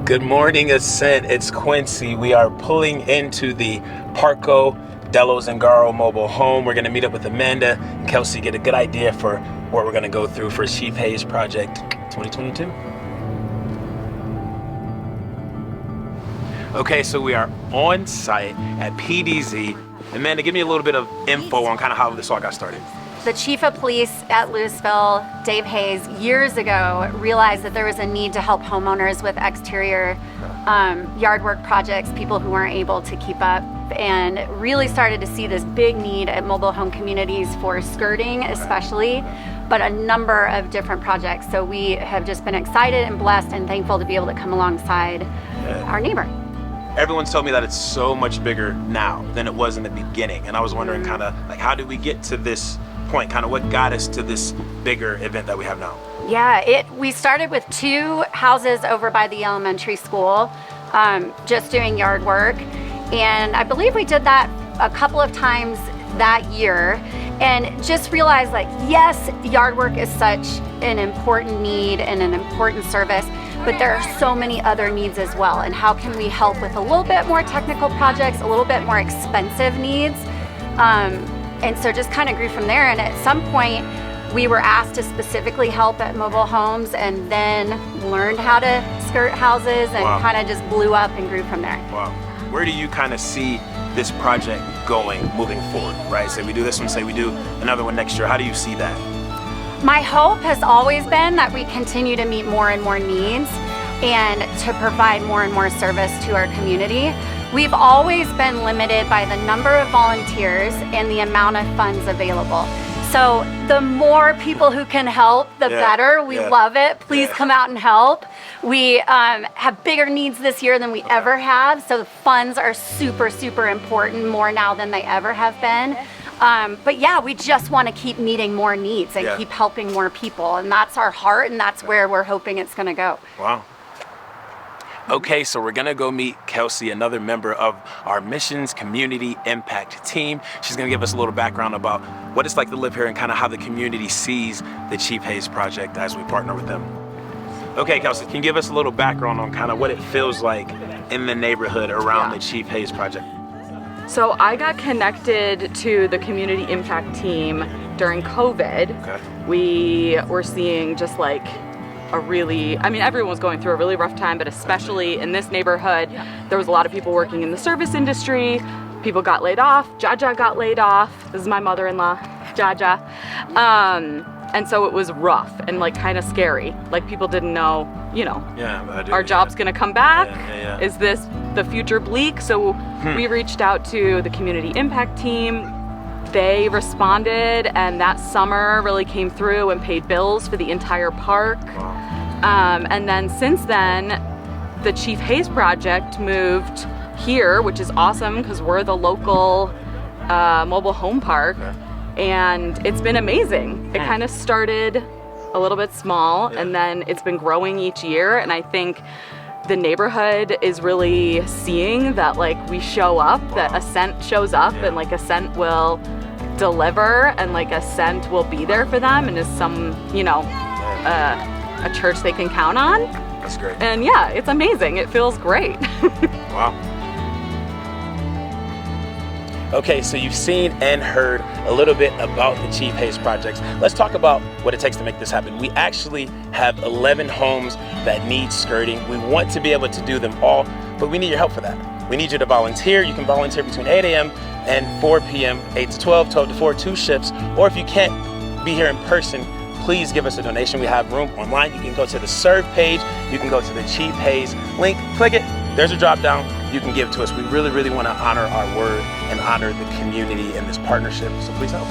Good morning, Ascent. It's Quincy. We are pulling into the Parco Dello Zingaro mobile home. We're going to meet up with Amanda and Kelsey, get a good idea for what we're going to go through for Chief Hayes Project 2022. Okay, so we are on site at PDZ. Amanda, give me a little bit of info on kind of how this all got started. The chief of police at Louisville, Dave Hayes, years ago realized that there was a need to help homeowners with exterior yard work projects, people who weren't able to keep up, and really started to see this big need at mobile home communities for skirting especially, but a number of different projects. So we have just been excited and blessed and thankful to be able to come alongside our neighbor. Everyone's told me that it's so much bigger now than it was in the beginning, and I was wondering kind of like, how did we get to this point, kind of what got us to this bigger event that we have now? Yeah, we started with 2 houses over by the elementary school, just doing yard work. And I believe we did that a couple of times that year and just realized, like, yes, yard work is such an important need and an important service, but there are so many other needs as well. And how can we help with a little bit more technical projects, a little bit more expensive needs? And so just kind of grew from there. And at some point, we were asked to specifically help at mobile homes and then learned how to skirt houses and kind of just blew up and grew from there. Wow. Where do you kind of see this project going moving forward, right? Say we do this one, say we do another one next year. How do you see that? My hope has always been that we continue to meet more and more needs and to provide more and more service to our community. We've always been limited by the number of volunteers and the amount of funds available. So the more people who can help, the better. We love it. Please come out and help. We have bigger needs this year than we ever have. So the funds are super, super important, more now than they ever have been. But yeah, we just want to keep meeting more needs and keep helping more people. And that's our heart, and that's where we're hoping it's going to go. Wow. Okay, so we're gonna go meet Kelsey, another member of our Missions Community Impact team. She's gonna give us a little background about what it's like to live here and kind of how the community sees the Chief Hayes Project as we partner with them. Okay, Kelsey, can you give us a little background on kind of what it feels like in the neighborhood around the Chief Hayes Project? So I got connected to the Community Impact team during COVID. Okay. We were seeing just like everyone was going through a really rough time, but especially in this neighborhood, there was a lot of people working in the service industry. People got laid off. Jaja got laid off. This is my mother-in-law, Jaja. And so it was rough and like kind of scary. Like people didn't know, our job's gonna come back. Is this the future bleak? So we reached out to the Community Impact team. They responded, and that summer really came through and paid bills for the entire park. And then since then, the Chief Hayes Project moved here, which is awesome because we're the local mobile home park, and it's been amazing. It kind of started a little bit small, and then it's been growing each year, and I think the neighborhood is really seeing that, like, we show up, that Ascent shows up, and like Ascent will deliver, and like Ascent will be there for them, and is some, a church they can count on. That's great. And yeah, it's amazing. It feels great. Wow. Okay, so you've seen and heard a little bit about the Chief Hayes projects. Let's talk about what it takes to make this happen. We actually have 11 homes that need skirting. We want to be able to do them all, but we need your help for that. We need you to volunteer. You can volunteer between 8 a.m. and 4 p.m., 8 to 12, 12 to 4, 2 shifts. Or if you can't be here in person, please give us a donation. We have room online. You can go to the serve page. You can go to the Chief Hayes link, click it. There's a drop down. You can give to us. We really, really want to honor our word and honor the community in this partnership. So please help.